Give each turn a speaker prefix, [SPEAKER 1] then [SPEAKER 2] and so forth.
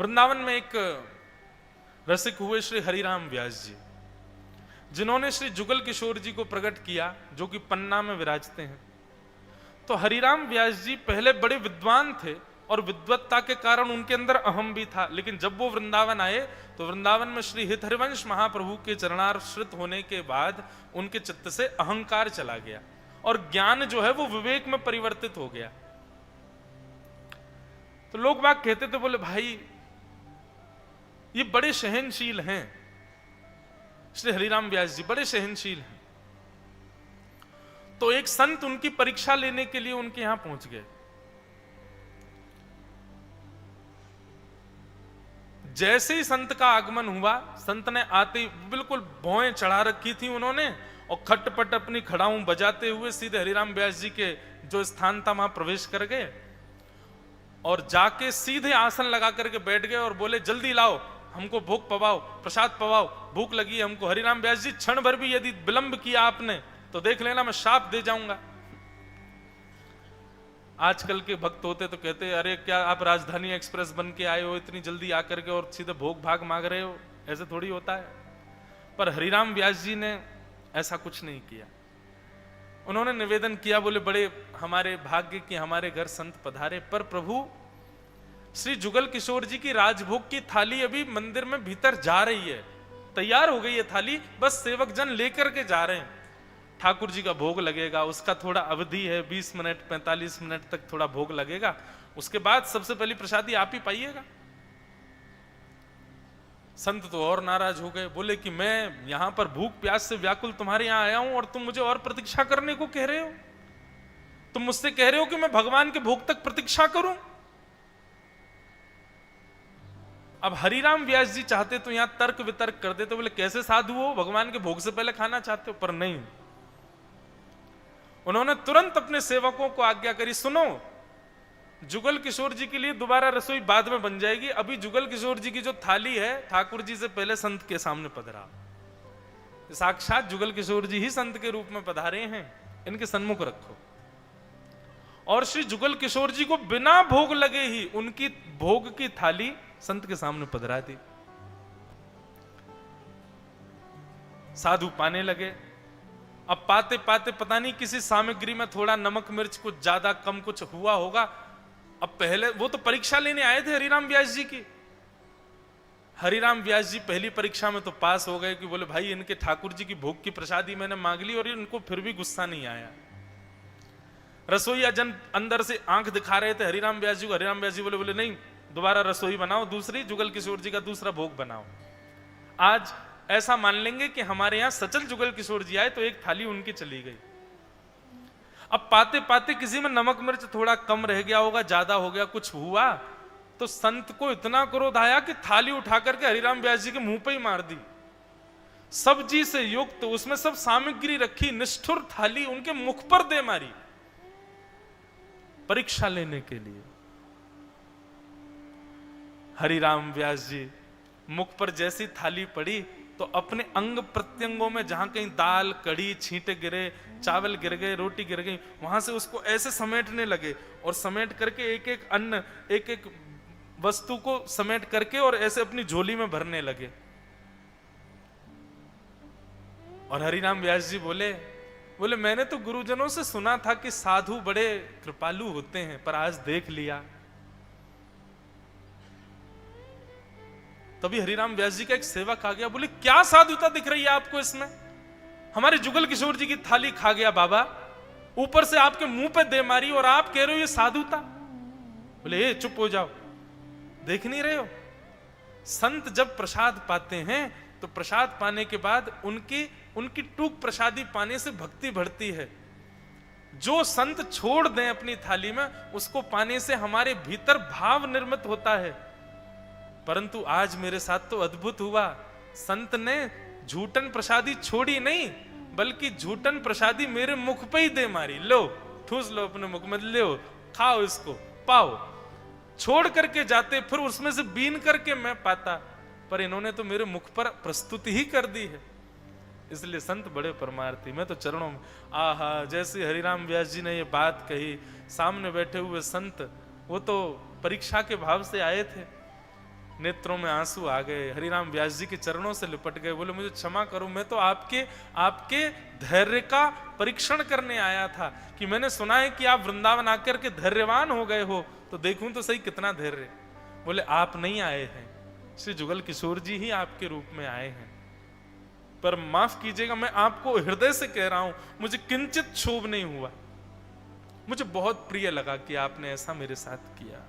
[SPEAKER 1] वृंदावन में एक रसिक हुए श्री हरिराम व्यास जी, जिन्होंने श्री जुगल किशोर जी को प्रकट किया, जो कि पन्ना में विराजते हैं। तो हरिराम व्यास जी पहले बड़े विद्वान थे और विद्वत्ता के कारण उनके अंदर अहम भी था, लेकिन जब वो वृंदावन आए तो वृंदावन में श्री हित हरिवंश महाप्रभु के चरणाश्रित होने के बाद उनके चित्त से अहंकार चला गया और ज्ञान जो है वो विवेक में परिवर्तित हो गया। तो लोग बाग कहते थे, बोले भाई ये बड़े सहनशील हैं, श्री हरिराम व्यास जी बड़े सहनशील हैं। तो एक संत उनकी परीक्षा लेने के लिए उनके यहां पहुंच गए। जैसे ही संत का आगमन हुआ, संत ने आते ही बिल्कुल भौएं चढ़ा रखी थी उन्होंने और खटपट अपनी खड़ाऊं बजाते हुए सीधे हरिराम व्यास जी के जो स्थान था वहां प्रवेश कर गए और जाके सीधे आसन लगा करके बैठ गए और बोले, जल्दी लाओ, हमको भोग पवाओ, प्रसाद पवाओ, भूख लगी है हमको। हरिराम व्यास जी, क्षण भर भी यदि विलंब किया आपने तो देख लेना मैं शाप दे जाऊंगा। आजकल के भक्त होते तो कहते, अरे क्या आप राजधानी एक्सप्रेस बन के आए हो इतनी जल्दी आकर के और सीधे भोग भाग मांग रहे हो, ऐसे थोड़ी होता है। पर हरिराम व्यास जी ने ऐसा कुछ नहीं किया। उन्होंने निवेदन किया, बोले बड़े हमारे भाग्य की हमारे घर संत पधारे, पर प्रभु श्री जुगल किशोर जी की राजभोग की थाली अभी मंदिर में भीतर जा रही है, तैयार हो गई है थाली, बस सेवक जन लेकर के जा रहे हैं। ठाकुर जी का भोग लगेगा, उसका थोड़ा अवधि है, 20 मिनट 45 मिनट तक थोड़ा भोग लगेगा, उसके बाद सबसे पहली प्रसादी आप ही पाइएगा। संत तो और नाराज हो गए, बोले कि मैं यहां पर भूख प्यास से व्याकुल तुम्हारे यहां आया हूं और तुम मुझे और प्रतीक्षा करने को कह रहे हो। तुम मुझसे कह रहे हो कि मैं भगवान के भोग तक प्रतीक्षा करूं। अब हरिराम व्यास जी चाहते तो यहां तर्क वितर्क कर देते, बोले कैसे साधु हो, भगवान के भोग से पहले खाना चाहते हो, पर नहीं। उन्होंने तुरंत अपने सेवकों को आज्ञा करी, सुनो, जुगल किशोर जी के लिए दोबारा रसोई बाद में बन जाएगी, अभी जुगल किशोर जी की जो थाली है ठाकुर जी से पहले संत के सामने पधरा। साक्षात जुगल किशोर जी ही संत के रूप में पधारे हैं, इनके सन्मुख रखो। और श्री जुगल किशोर जी को बिना भोग लगे ही उनकी भोग की थाली संत के सामने पधरा दी। साधु पाने लगे। अब पाते पाते पता नहीं किसी सामग्री में थोड़ा नमक मिर्च कुछ ज्यादा कम कुछ हुआ होगा। अब पहले वो तो परीक्षा लेने आए थे हरिराम व्यास जी की। हरिराम व्यास जी पहली परीक्षा में तो पास हो गए कि बोले भाई इनके ठाकुर जी की भोग की प्रसादी मैंने मांग ली और इनको फिर भी गुस्सा नहीं आया। रसोईया जन अंदर से आंख दिखा रहे थे हरिराम व्यास जी को। हरिराम व्यास जी बोले नहीं, दोबारा रसोई बनाओ, दूसरी जुगल किशोर जी का दूसरा भोग बनाओ। आज ऐसा मान लेंगे कि हमारे यहां सचल जुगल किशोर जी आए तो एक थाली उनकी चली गई। अब पाते पाते किसी में नमक मिर्च थोड़ा कम रह गया होगा, ज्यादा हो गया, कुछ हुआ, तो संत को इतना क्रोध आया कि थाली उठा करके हरिराम व्यास जी के मुंह पे ही मार दी। सब्जी से युक्त उसमें सब सामग्री रखी निष्ठुर थाली उनके मुख पर दे मारी, परीक्षा लेने के लिए। हरिराम व्यास जी मुख पर जैसी थाली पड़ी तो अपने अंग प्रत्यंगों में जहां कहीं दाल कड़ी छींटे गिरे, चावल गिर गए, रोटी गिर गई, वहां से उसको ऐसे समेटने लगे और समेट करके एक एक अन्न एक एक वस्तु को समेट करके और ऐसे अपनी झोली में भरने लगे। और हरिराम व्यास जी बोले मैंने तो गुरुजनों से सुना था कि साधु बड़े कृपालु होते हैं, पर आज देख लिया। तभी हरिराम व्यास जी का एक सेवक आ गया, बोले क्या साधुता दिख रही है आपको इसमें? हमारे जुगल किशोर जी की थाली खा गया बाबा, ऊपर से आपके मुंह पे दे मारी और आप कह रहे हो ये साधुता। बोले ए चुप हो जाओ, देख नहीं रहे हो? संत जब प्रसाद पाते हैं तो प्रसाद पाने के बाद उनकी टूक प्रसादी पाने से भक्ति बढ़ती है। जो संत छोड़ दें अपनी थाली में, उसको पाने से हमारे भीतर भाव निर्मित होता है। परंतु आज मेरे साथ तो अद्भुत हुआ, संत ने झूठन प्रसादी छोड़ी नहीं, बल्कि झूठन प्रसादी मेरे मुख पे ही दे मारी। लो ठूस लो अपने मुख में, लो खाओ इसको, पाओ। छोड़ करके जाते फिर उसमें से बीन करके मैं पाता, पर इन्होंने तो मेरे मुख पर प्रस्तुति ही कर दी है। इसलिए संत बड़े परमार्थी। मैं तो चरणों में आहा, जैसे हरिराम व्यास जी ने ये बात कही, सामने बैठे हुए संत वो तो परीक्षा के भाव से आए थे, नेत्रों में आंसू आ गए, हरिराम व्यास जी के चरणों से लिपट गए, बोले मुझे क्षमा करो, मैं तो आपके धैर्य का परीक्षण करने आया था कि मैंने सुना है कि आप वृंदावन आकर के धैर्यवान हो गए हो, तो देखूं तो सही कितना धैर्य। बोले आप नहीं आए हैं, श्री जुगल किशोर जी ही आपके रूप में आए हैं, पर माफ कीजिएगा मैं आपको हृदय से कह रहा हूं, मुझे किंचित क्षोभ नहीं हुआ, मुझे बहुत प्रिय लगा कि आपने ऐसा मेरे साथ किया।